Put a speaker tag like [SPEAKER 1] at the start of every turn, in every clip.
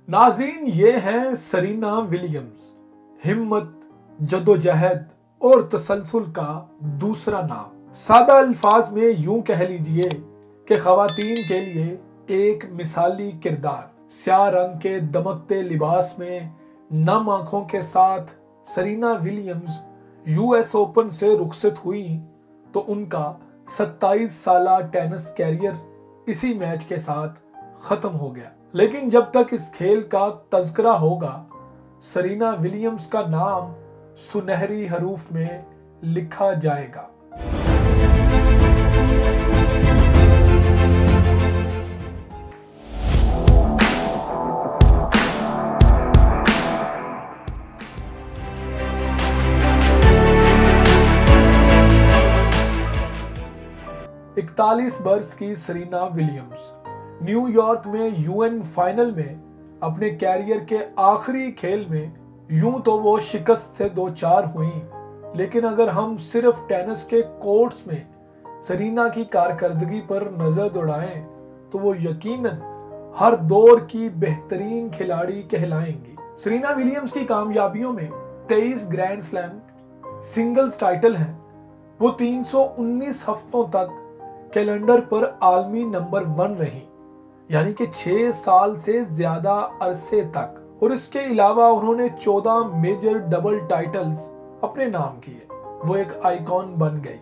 [SPEAKER 1] नाजरीन, ये हैं सरीना विलियम्स, हिम्मत, जदोजहद और तसलसल का दूसरा नाम। सादा अल्फाज में यूं कह लीजिए कि खवातीन के लिए एक मिसाली किरदार। स्याह रंग के दमकते लिबास में नम आंखों के साथ सरीना विलियम्स यूएस ओपन से रुखसत हुई तो उनका 27 साला टेनिस कैरियर इसी मैच के साथ खत्म हो गया। लेकिन जब तक इस खेल का तज़किरा होगा, सरीना विलियम्स का नाम सुनहरी हरूफ में लिखा जाएगा। 41 बरस की सरीना विलियम्स न्यूयॉर्क में यूएन फाइनल में अपने कैरियर के आखिरी खेल में यूं तो वो शिकस्त से दो चार हुई, लेकिन अगर हम सिर्फ टेनिस के कोर्ट्स में सरीना की कारकर्दगी पर नजर दौड़ाएं तो वो यकीनन हर दौर की बेहतरीन खिलाड़ी कहलाएंगी। सरीना विलियम्स की कामयाबियों में 23 ग्रैंड स्लैम सिंगल्स टाइटल हैं। वो 319 हफ्तों तक कैलेंडर पर आलमी नंबर 1 रही, यानी कि 6 साल से ज्यादा अरसे तक। और इसके अलावा उन्होंने 14 मेजर डबल टाइटल्स अपने नाम किए। वो एक आइकॉन बन गई।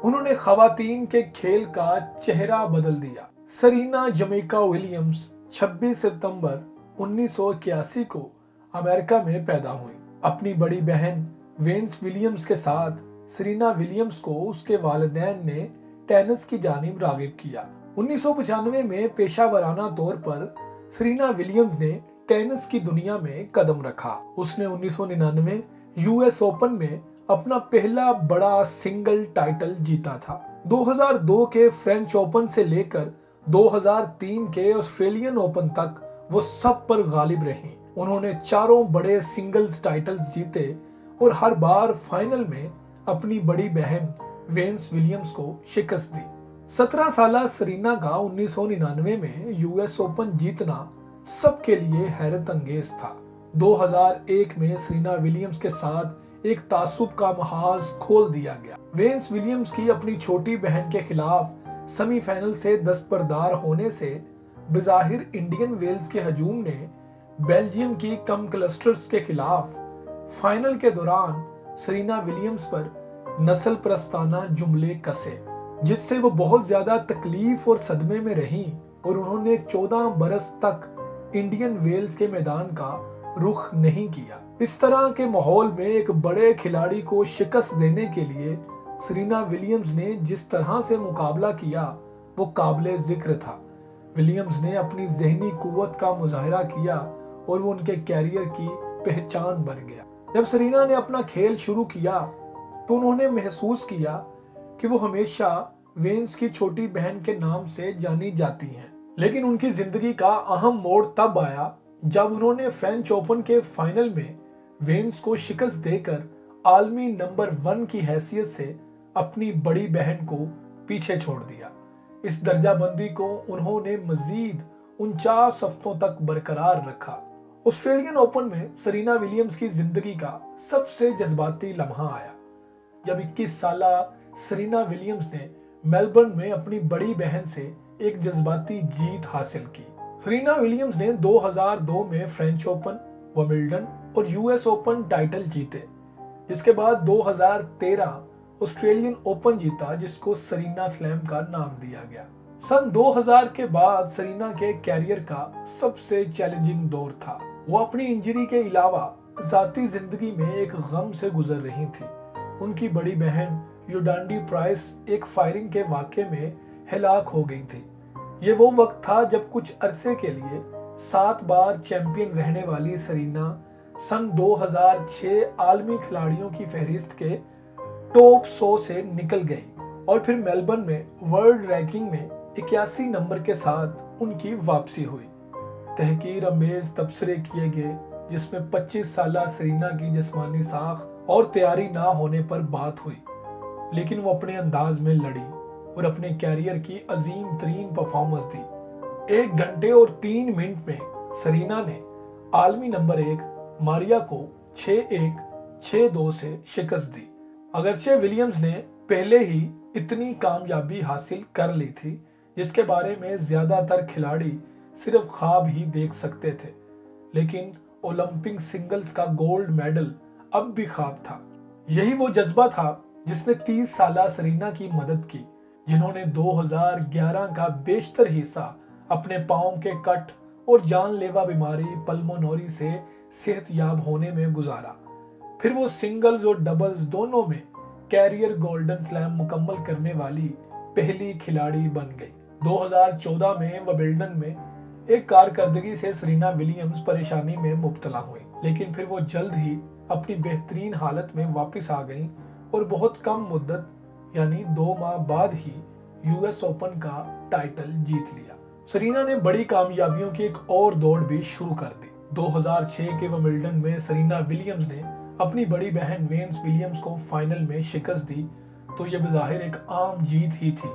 [SPEAKER 1] उन्होंने खवातीन के खेल का चेहरा बदल दिया। सरीना जमैका विलियम्स 26 सितंबर 1981 को अमेरिका में पैदा हुई। अपनी बड़ी बहन वेन्स विलियम्स के साथ सरीना विलियम्स को उसके वालिदैन ने टेनिस की जानिब रागिब किया। 1995 में पेशावराना तौर पर सरीना विलियम्स ने टेनिस की दुनिया में कदम रखा। उसने 1999 यूएस ओपन में अपना पहला बड़ा सिंगल टाइटल जीता था। 2002 के फ्रेंच ओपन से लेकर 2003 के ऑस्ट्रेलियन ओपन तक वो सब पर गालिब रही। उन्होंने चारों बड़े सिंगल्स टाइटल्स जीते और हर बार फाइनल में अपनी बड़ी बहन वेन्स विलियम्स को शिकस्त दी। 17 साला सरीना का 1999 में यूएस ओपन जीतना सबके लिए हैरत अंगेज था। 2001 में सरीना विलियम्स के साथ एक तासुब का महाज खोल दिया गया। वेन्स विलियम्स की अपनी छोटी बहन के खिलाफ सेमीफाइनल से दस्तबरदार होने से बज़ाहिर इंडियन वेल्स के हजूम ने बेल्जियम की कम क्लस्टर्स के खिलाफ फाइनल के दौरान सरीना विलियम्स पर नस्ल प्रस्ताना जुमले कसे, जिससे वो बहुत ज्यादा तकलीफ और सदमे में रही और उन्होंने 14 बरस तक इंडियन वेल्स के मैदान का रुख नहीं किया। इस तरह के माहौल में एक बड़े खिलाड़ी को शिकस्त देने के लिए सरीना विलियम्स ने जिस तरह से मुकाबला किया वो काबिले जिक्र था। विलियम्स ने अपनी जहनी कुव्वत का मुजाहिरा किया और वो उनके कैरियर की पहचान बन गया। जब सरीना ने अपना खेल शुरू किया तो उन्होंने महसूस किया कि वो हमेशा वेन्स की छोटी बहन के नाम से जानी जाती हैं। लेकिन उनकी जिंदगी का अहम मोड़ तब आया जब उन्होंने फ्रेंच ओपन के फाइनल में वेन्स को शिकस्त देकर आलमी नंबर 1 की हैसियत से अपनी बड़ी बहन को पीछे छोड़ दिया। इस दर्जाबंदी को उन्होंने मजीद 49 हफ्तों तक बरकरार रखा। ऑस्ट्रेलियन ओपन में सरीना विलियम्स की जिंदगी का सबसे जज्बाती लम्हा आया जब 21 साला सरीना विलियम्स ने मेलबर्न में अपनी बड़ी बहन से एक जज्बाती जीत हासिल की। सरीना विलियम्स ने 2002 में फ्रेंच ओपन, विंबलडन और यूएस ओपन टाइटल जीते, जिसके बाद 2013 ऑस्ट्रेलियन ओपन जीता, जिसको सरीना स्लैम का नाम दिया गया। सन 2000 के बाद सरीना के कैरियर का सबसे चैलेंजिंग दौर था। वो अपनी इंजरी के अलावा जाती जिंदगी में एक गम से गुजर रही थी। उनकी बड़ी बहन योडांडी प्राइस एक फायरिंग के वाक़े में हलाक हो गई थी। ये वो वक्त था जब कुछ अरसे के लिए 7 बार चैंपियन रहने वाली सरीना सन 2006 आलमी खिलाड़ियों की फहरिस्त के टॉप 100 से निकल गई और फिर मेलबर्न में वर्ल्ड रैंकिंग में 81 नंबर के साथ उनकी वापसी हुई। तहकीर अमेज तबसरे किए गए जिसमें 25 साला सरीना की जिस्मानी साख और तैयारी ना होने पर बात हुई, लेकिन वो अपने अंदाज में लड़ी और अपने कैरियर की अजीम तरीन परफॉर्मेंस दी। 1 घंटे और 3 मिनट में सरीना ने आलमी नंबर 1 मारिया को 6-1, 6-2 से शिकस्त दी। अगरचे विलियम्स ने पहले ही इतनी कामयाबी हासिल कर ली थी जिसके बारे में ज्यादातर खिलाड़ी सिर्फ ख्वाब ही देख सकते थे, लेकिन ओलंपिक सिंगल्स का गोल्ड मेडल अब भी ख्वाब था। यही वो जज्बा था जिसने 30 साला सरीना की मदद की, जिन्होंने 2011 का बेशतर हिस्सा अपने पांव के कट और जानलेवा बीमारी पल्मोनरी से सेहतयाब होने में गुजारा। फिर वो सिंगल्स और डबल्स दोनों में कैरियर गोल्डन स्लैम मुकम्मल करने वाली पहली खिलाड़ी बन गई। 2014 में विंबलडन में एक कारकर्दगी से सरीना विलियम्स परेशानी में मुब्तला हुई, लेकिन फिर वो जल्द ही अपनी बेहतरीन हालत में वापस आ गईं और बहुत कम मुद्दत यानी 2 माह बाद ही यूएस ओपन का टाइटल जीत लिया। सरीना ने बड़ी कामयाबियों की एक और दौड़ भी शुरू कर दी। 2006 के विंबलडन में सरीना विलियम्स ने अपनी बड़ी बहन वेन्स विलियम्स को फाइनल में शिकस्त दी, तो यह बज़ाहिर एक आम जीत ही थी,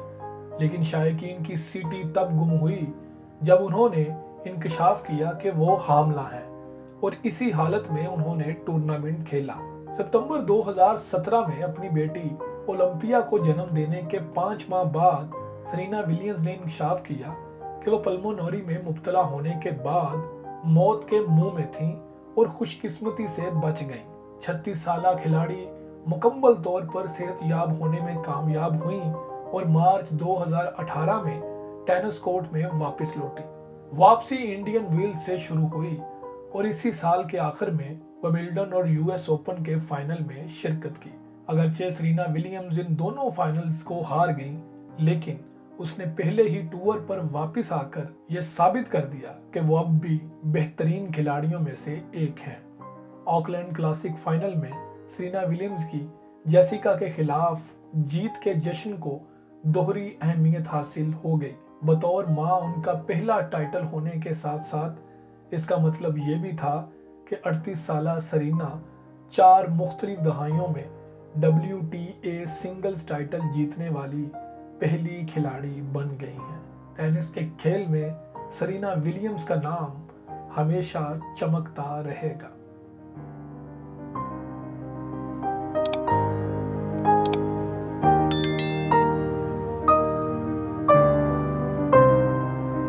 [SPEAKER 1] लेकिन शायकीन की सीटी तब गुम हुई जब उन्होंने इंकशाफ किया कि वो हामला है, और इसी हालत में उन्होंने टूर्नामेंट खेला। सितंबर 2017 में अपनी बेटी ओलंपिया को जन्म देने के 5 माह बाद सरीना विलियम्स ने इंकशाफ किया कि वो पल्मोनरी में मुब्तला होने के बाद मौत के मुंह में थीं और खुशकिस्मती से बच गईं। 36 साला खिलाड़ी मुकम्मल तौर पर सेहतयाब होने में कामयाब हुई और मार्च 2018 में टेनिस कोर्ट में वापस लौटी। वापसी इंडियन वेल्स से शुरू हुई और इसी साल के आखिर में विंबलडन और यूएस ओपन के फाइनल में शिरकत की। अगरचे सरीना विलियम्स इन दोनों फाइनल्स को हार गईं, लेकिन उसने पहले ही टूर पर वापस आकर यह साबित कर दिया कि वो अब भी बेहतरीन खिलाड़ियों में से एक हैं। ऑकलैंड क्लासिक फाइनल में सरीना विलियम्स की जेसिका के खिलाफ जीत के जश्न को दोहरी अहमियत हासिल हो गई। बतौर मां उनका पहला टाइटल होने के साथ साथ इसका मतलब ये भी था कि 38 साला सरीना 4 मुख्तलिफ दहाइयों में WTA सिंगल्स टाइटल जीतने वाली पहली खिलाड़ी बन गई हैं। टेनिस के खेल में सरीना विलियम्स का नाम हमेशा चमकता रहेगा।